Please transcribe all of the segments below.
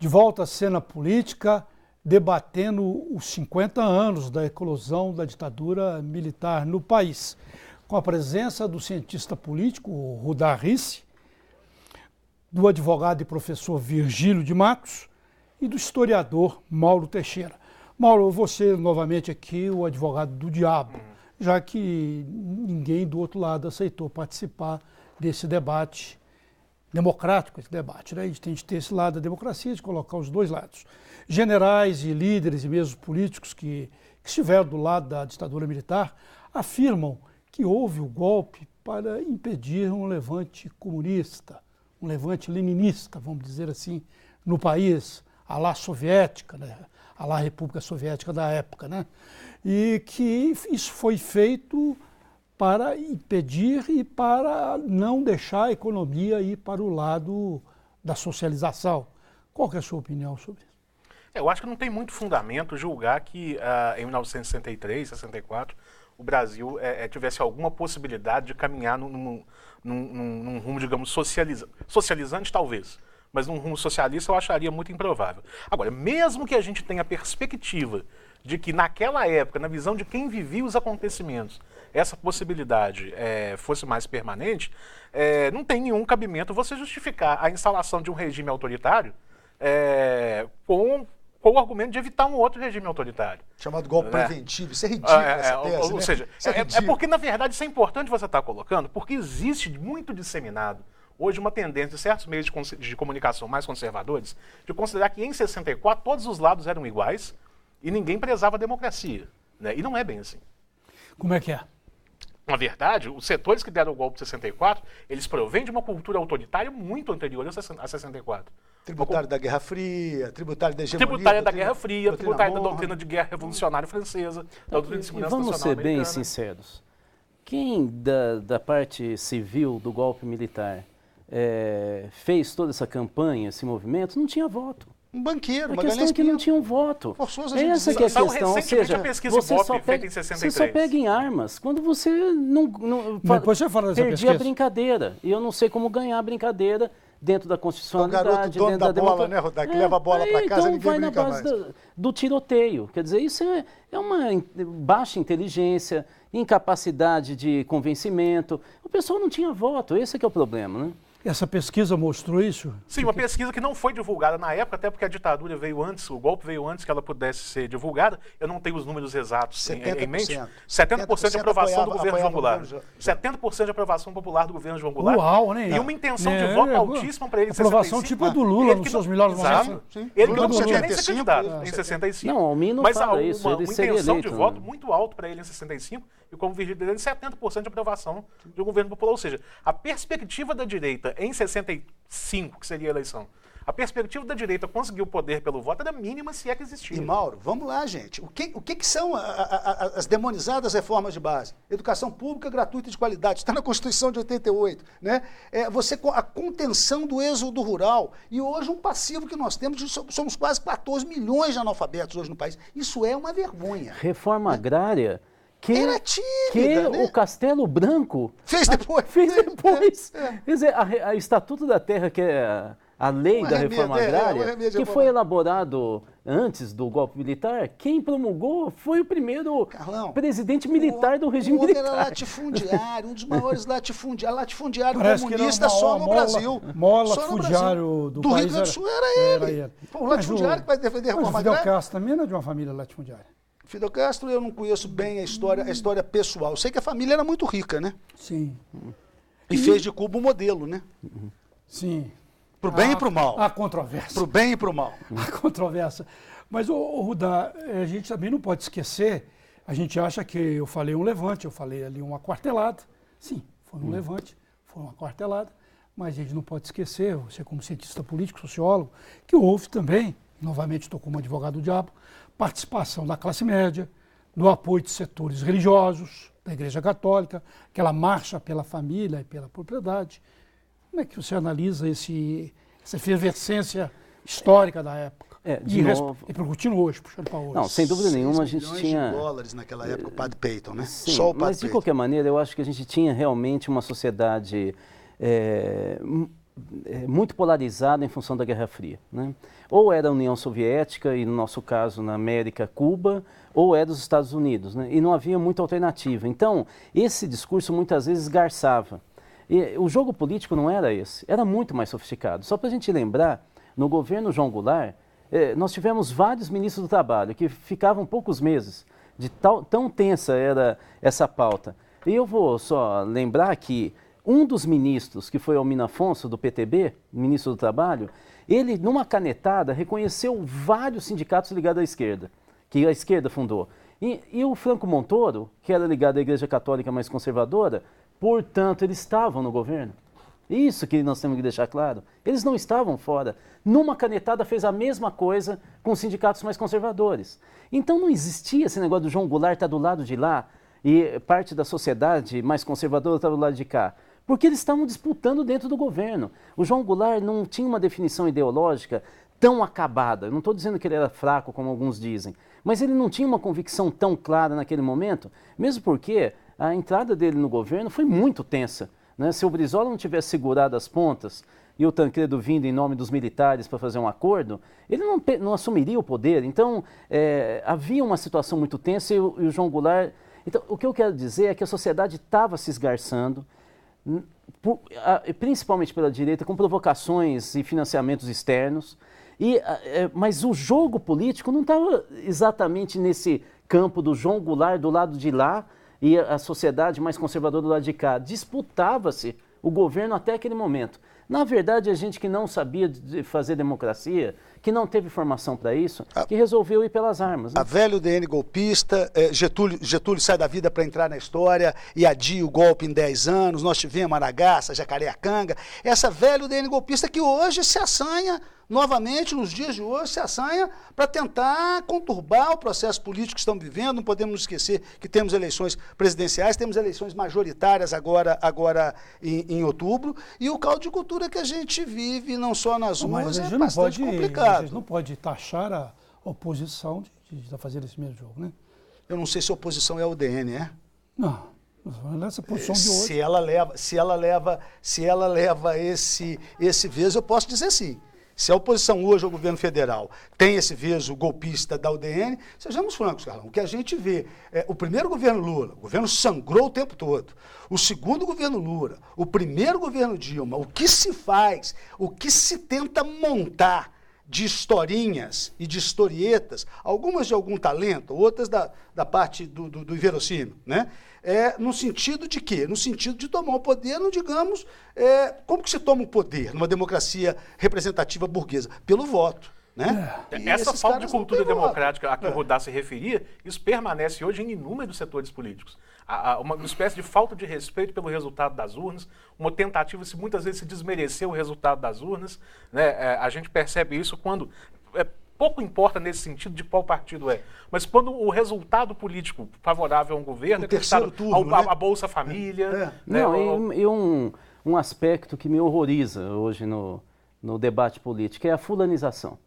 de volta à cena política, debatendo os 50 anos da eclosão da ditadura militar no país, com a presença do cientista político Rudá Rissi, do advogado e professor Virgílio de Matos e do historiador Mauro Teixeira. Mauro, você novamente aqui, o advogado do diabo, já que ninguém do outro lado aceitou participar desse debate democrático, esse debate, né? A gente tem de ter esse lado da democracia, de colocar os dois lados. Generais e líderes e mesmo políticos que estiveram do lado da ditadura militar afirmam que houve o golpe para impedir um levante comunista, um levante leninista, vamos dizer assim, no país, à la soviética, né? À la República Soviética da época, né? E que isso foi feito para impedir e para não deixar a economia ir para o lado da socialização. Qual que é a sua opinião sobre isso? Eu acho que não tem muito fundamento julgar que em 1963, 64, o Brasil tivesse alguma possibilidade de caminhar num rumo, digamos, socializante, talvez. Mas num rumo socialista eu acharia muito improvável. Agora, mesmo que a gente tenha a perspectiva de que naquela época, na visão de quem vivia os acontecimentos, essa possibilidade fosse mais permanente, não tem nenhum cabimento você justificar a instalação de um regime autoritário com o argumento de evitar um outro regime autoritário. Chamado golpe preventivo. Isso é ridículo, essa tese, ou né? seja, é porque, na verdade, isso é importante você estar colocando, porque existe muito disseminado hoje uma tendência de certos meios de comunicação mais conservadores de considerar que em 64 todos os lados eram iguais e ninguém prezava a democracia, né? E não é bem assim. Como é que é? Na verdade, os setores que deram o golpe de 64, eles provêm de uma cultura autoritária muito anterior a 64. Tributário da Guerra Fria, tributário da hegemonia. Tributária da Guerra Fria, tributário da doutrina de guerra revolucionária francesa, da doutrina de segurança vamos nacional ser bem americana. sinceros. Quem da parte civil do golpe militar fez toda essa campanha, esse movimento, não tinha voto. Um banqueiro, A questão é que não tinha um voto. Forçoso a gente Essa dizer. que é a Saiu questão. Ou recentemente seja, a pesquisa você Ibope só feita pega, em você 63. só pega em armas quando você não Depois você fala dessa perdi pesquisa. a brincadeira. E eu não sei como ganhar a brincadeira dentro da O constitucionalidade. garoto dono dentro da bola, democracia. né, Rodar, que leva a bola para casa, então ninguém vai na brinca base mais. do tiroteio. Quer dizer, isso é uma baixa inteligência, incapacidade de convencimento. O pessoal não tinha voto, esse é que é o problema, né? Essa pesquisa mostrou isso? Sim, uma pesquisa que não foi divulgada na época, até porque a ditadura veio antes, o golpe veio antes que ela pudesse ser divulgada. Eu não tenho os números exatos em mente. 70% de aprovação do governo João Goulart. 70% de aprovação popular do governo João Goulart. Uau, né? E uma intenção de voto altíssima para ele em aprovação 65. tipo a do Lula nos seus melhores Exato. momentos. Sim. Ele Lula não no podia nem ser 75, candidato em 65. Não, Almir não mas fala há isso, uma ele seria intenção eleito, de né? voto muito alto para ele em 65 e como Virgílio dele, 70% de aprovação do governo popular. Ou seja, a perspectiva da direita em 65, que seria a eleição, a perspectiva da direita conseguir o poder pelo voto era mínima, se é que existia. E Mauro, vamos lá, gente. O que são as demonizadas reformas de base? Educação pública gratuita e de qualidade. Está na Constituição de 88. Né? A contenção do êxodo rural. E hoje um passivo que nós temos, somos quase 14 milhões de analfabetos hoje no país. Isso é uma vergonha. Reforma agrária Era tímida, né? o Castelo Branco Fez depois. fez depois. Quer dizer, a Estatuto da Terra, que é a lei da reforma agrária, que foi elaborado antes do golpe militar, quem promulgou foi o primeiro presidente militar do regime militar. O homem era latifundiário, um dos maiores latifundiário Parece que era comunista só no Brasil. Mola Só no fundiário do Do país Rio Grande do Sul era ele. O latifundiário que vai defender a Mas o reforma Fidel agrária. Castro também não é de uma família latifundiária. Fidel Castro, eu não conheço bem a história pessoal. Eu sei que a família era muito rica, né? Sim. E fez de Cuba um modelo, né? Sim. Pro bem e pro mal. Há controvérsia. Pro bem e pro mal. Há controvérsia. Mas, Rudá, a gente também não pode esquecer, a gente acha que eu falei um levante, eu falei ali uma quartelada. Sim, foi um levante, foi uma quartelada, mas a gente não pode esquecer, você como cientista político, sociólogo, que houve também, novamente estou como advogado do diabo, participação da classe média, do apoio de setores religiosos, da Igreja Católica, aquela marcha pela família e pela propriedade. Como é que você analisa essa efervescência histórica da época? E repercutindo hoje, puxando para hoje. Não, sem dúvida nenhuma a gente tinha... de dólares naquela época, o Padre Peyton, né? Sim, Só o Padre mas de Peyton. qualquer maneira eu acho que a gente tinha realmente uma sociedade muito polarizada em função da Guerra Fria, né? Ou era a União Soviética, e no nosso caso na América, Cuba, ou era os Estados Unidos, né? E não havia muita alternativa. Então, esse discurso muitas vezes esgarçava. E o jogo político não era esse, era muito mais sofisticado. Só para a gente lembrar, no governo João Goulart, nós tivemos vários ministros do trabalho que ficavam poucos meses, de tão tensa era essa pauta. E eu vou só lembrar que um dos ministros, que foi Almino Afonso, do PTB, ministro do Trabalho, ele, numa canetada, reconheceu vários sindicatos ligados à esquerda, que a esquerda fundou. E o Franco Montoro, que era ligado à Igreja Católica mais conservadora, portanto, eles estavam no governo. Isso que nós temos que deixar claro. Eles não estavam fora. Numa canetada fez a mesma coisa com os sindicatos mais conservadores. Então não existia esse negócio do João Goulart estar do lado de lá e parte da sociedade mais conservadora está do lado de cá. Porque eles estavam disputando dentro do governo. O João Goulart não tinha uma definição ideológica tão acabada. Eu não estou dizendo que ele era fraco, como alguns dizem, mas ele não tinha uma convicção tão clara naquele momento, mesmo porque a entrada dele no governo foi muito tensa, né? Se o Brizola não tivesse segurado as pontas e o Tancredo vindo em nome dos militares para fazer um acordo, ele não assumiria o poder. Então, havia uma situação muito tensa e o João Goulart... Então, o que eu quero dizer é que a sociedade estava se esgarçando, principalmente pela direita, com provocações e financiamentos externos, mas o jogo político não estava exatamente nesse campo do João Goulart do lado de lá e a sociedade mais conservadora do lado de cá. Disputava-se o governo até aquele momento. Na verdade, a gente que não sabia de fazer democracia, que não teve formação para isso, que resolveu ir pelas armas. Né? A velha UDN golpista, Getúlio sai da vida para entrar na história e adia o golpe em 10 anos, nós tivemos Maragaça, Jacareacanga, essa velha UDN golpista que hoje se assanha, novamente, nos dias de hoje, se assanha para tentar conturbar o processo político que estamos vivendo. Não podemos nos esquecer que temos eleições presidenciais, temos eleições majoritárias agora em outubro, e o caldo de cultura que a gente vive, não só nas ruas, é bastante complicado. A gente não pode taxar a oposição de estar fazendo esse mesmo jogo, né? Eu não sei se a oposição é a UDN, é? Não, nessa posição de hoje. Se ela leva esse veso, eu posso dizer sim. Se a oposição hoje ao governo federal tem esse veso golpista da UDN, sejamos francos, Carlão, o que a gente vê, o primeiro governo Lula, o governo sangrou o tempo todo, o segundo governo Lula, o primeiro governo Dilma, o que se faz, o que se tenta montar de historinhas e de historietas, algumas de algum talento, outras da parte do inverossímil, né? No sentido de quê? No sentido de tomar o poder, não digamos, como que se toma o poder numa democracia representativa burguesa? Pelo voto. Né? Essa falta de cultura democrática a que o Rudá se referia, isso permanece hoje em inúmeros setores políticos. Uma espécie de falta de respeito pelo resultado das urnas, uma tentativa de muitas vezes se desmerecer o resultado das urnas. Né? A gente percebe isso quando... pouco importa nesse sentido de qual partido é, mas quando o resultado político favorável a um governo é terceiro turno, a Bolsa Família... Né? Não, e um aspecto que me horroriza hoje no debate político é a fulanização.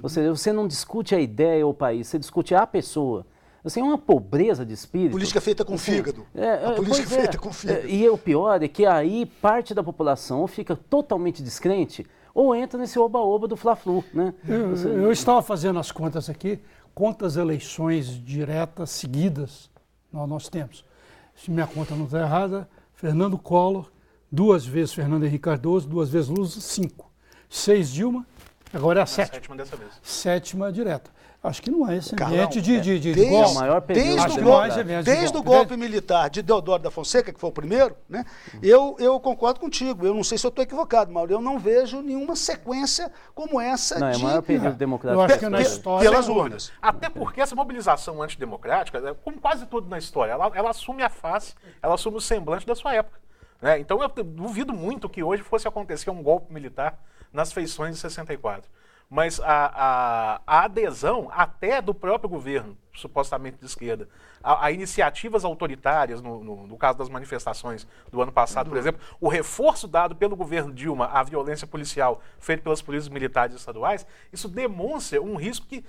Ou seja, você não discute a ideia ou o país, você discute a pessoa. Assim, é uma pobreza de espírito. Política feita com fígado. A política feita com fígado. E o pior é que aí parte da população ou fica totalmente descrente ou entra nesse oba-oba do Fla-Flu. Né? Eu estava fazendo as contas aqui, quantas eleições diretas seguidas nós temos. Se minha conta não está errada, Fernando Collor, 2 vezes Fernando Henrique Cardoso, 2 vezes Lula, 5. 6 Dilma, agora é a 7ª. 7ª dessa vez. 7ª direta. Acho que não é esse ambiente de golpe. Desde o golpe militar de Deodoro da Fonseca, que foi o primeiro, né? Eu concordo contigo. Eu não sei se eu estou equivocado, Mauro. Eu não vejo nenhuma sequência como essa é o maior período democrático. Eu acho que na história... Pelas urnas. Até porque essa mobilização antidemocrática, como quase tudo na história, ela assume a face, ela assume o semblante da sua época. Né? Então eu duvido muito que hoje fosse acontecer um golpe militar nas feições de 64. Mas a adesão até do próprio governo, supostamente de esquerda, a iniciativas autoritárias, no caso das manifestações do ano passado, por exemplo, o reforço dado pelo governo Dilma à violência policial feita pelas polícias militares estaduais, isso demonstra um risco que,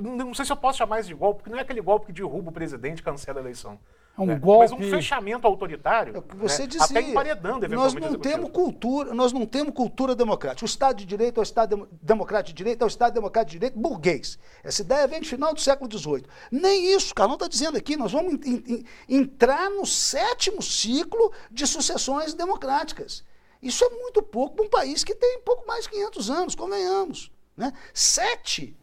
não sei se eu posso chamar isso de golpe, porque não é aquele golpe que derruba o presidente e cancela a eleição. É um golpe. Mas um fechamento autoritário, é o que você dizia, até emparedando eventualmente. Nós não temos cultura democrática. O Estado de Direito é o Estado democrático de direito, é o Estado democrático de direito burguês. Essa ideia vem do final do século XVIII. Nem isso, Carlão está dizendo aqui, nós vamos entrar no 7º ciclo de sucessões democráticas. Isso é muito pouco para um país que tem pouco mais de 500 anos, convenhamos. Né? 7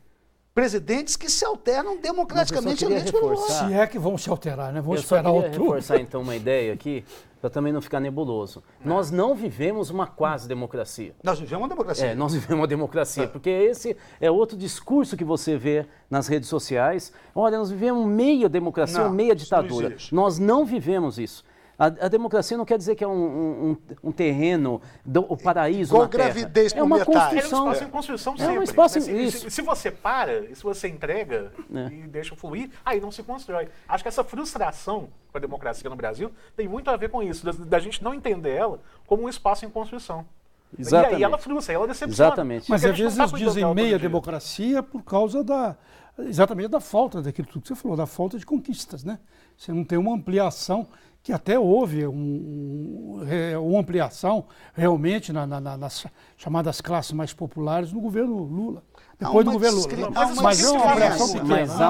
presidentes que se alternam democraticamente. Se é que vão se alterar, né? Vamos esperar outro. Eu queria reforçar então uma ideia aqui, para também não ficar nebuloso. Nós não vivemos uma quase democracia. Nós vivemos uma democracia. Nós vivemos uma democracia, porque esse é outro discurso que você vê nas redes sociais. Olha, nós vivemos meia democracia ou meia ditadura. Nós não vivemos isso. A democracia não quer dizer que é um terreno, o paraíso na Terra. Gravidez é uma construção. É um espaço em construção sempre. É um espaço se você para, se você entrega e deixa fluir, aí não se constrói. Acho que essa frustração com a democracia no Brasil tem muito a ver com isso, da gente não entender ela como um espaço em construção. Exatamente. E aí ela frustra, ela decepciona. Exatamente. Mas às vezes eles dizem meia democracia por causa exatamente da falta daquilo tudo que você falou, da falta de conquistas, né? Você não tem uma ampliação, que até houve uma ampliação realmente nas chamadas classes mais populares no governo Lula. Depois do governo Lula. Mas é uma ampliação pequena. Mas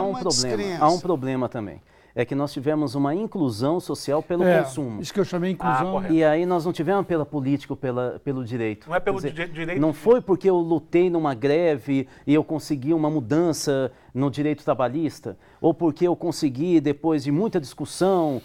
há um problema também. É que nós tivemos uma inclusão social pelo consumo. Isso que eu chamei inclusão. E aí nós não tivemos pela política ou pelo direito. Não é pelo direito. Não foi porque eu lutei numa greve e eu consegui uma mudança no direito trabalhista, ou porque eu consegui, depois de muita discussão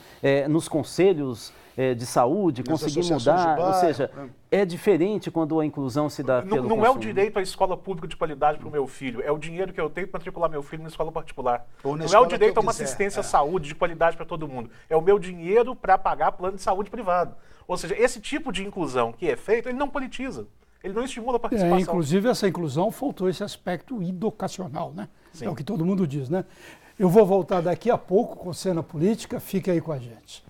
nos conselhos de saúde, consegui mudar. Ou seja, é diferente quando a inclusão se dá pelo consumo. Não é o direito à escola pública de qualidade para o meu filho, é o dinheiro que eu tenho para matricular meu filho na escola particular. Não é o direito a uma assistência à saúde de qualidade para todo mundo, é o meu dinheiro para pagar plano de saúde privado. Ou seja, esse tipo de inclusão que é feito, ele não politiza, ele não estimula a participação. Inclusive, essa inclusão faltou esse aspecto educacional, né? Sim. É o que todo mundo diz, né? Eu vou voltar daqui a pouco com Cena Política, fique aí com a gente.